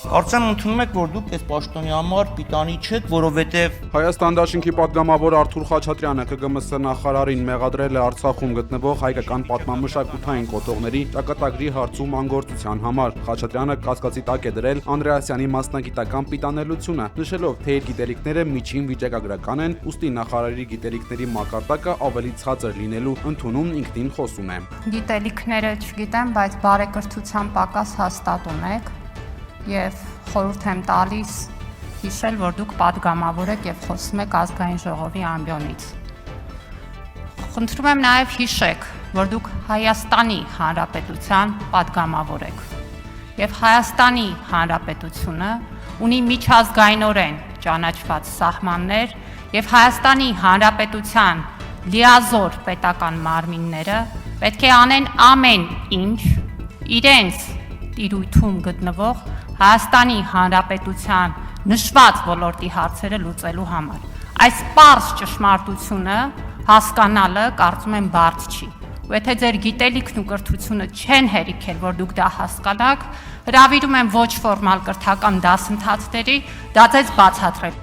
Արդեն ընդունում եք, որ դուք այս պաշտոնի համար պիտանի չեք, որովհետև Հայաստան դաշինքի պատգամավոր Արթուր Խաչատրյանը ԿԳՄՍ նախարարին մեղադրել է Արցախում գտնվող հայկական պատմամշակութային կոթողների ճակատագրի հարցում անգործության համար։ Խաչատրյանը կասկածի տակ է դրել Անդրեասյանի մասնագիտական պիտանելիությունը, նշելով, թե իր գիտելիքները միջին վիճակագրական են, ուստի նախարարի գիտելիքների մակարդակը ավելի ցածր լինելու ընդունումն ինքնին խոսում է։ Գիտելիքները չգիտեմ, բայց բարեկրթության պակաս հաստատ ունեք եւ խորհուրդ եմ տալիս հիշել, որ դուք պատգամավոր եք եւ խոսում եք ազգային ժողովի ամբիոնից։ Խնդրում եմ նաեւ հիշեք, որ դուք Հայաստանի Հանրապետության պատգամավոր եք եւ Հայաստանի Հանրապետությունը ունի միջազգայինորեն ճանաչված սահմաններ եւ Հայաստանի Հանրապետության լիազոր պետական մարմինները պետք է անեն ամեն ինչ իրենց տիրույթում գտնվող Հայաստանի Հանրապետության նշված ոլորտի հարցերը լուծելու համար։ Այս պարզ ճշմարտությունը հասկանալը կարծում եմ բարդ չի։ Ու եթե ձեր գիտելիքն ու կրթությունը չեն հերիքել, որ դուք դա հասկանաք, հրավիրում եմ ոչ ֆորմալ կրթական դասընթացների դա ձեզ բացատրել։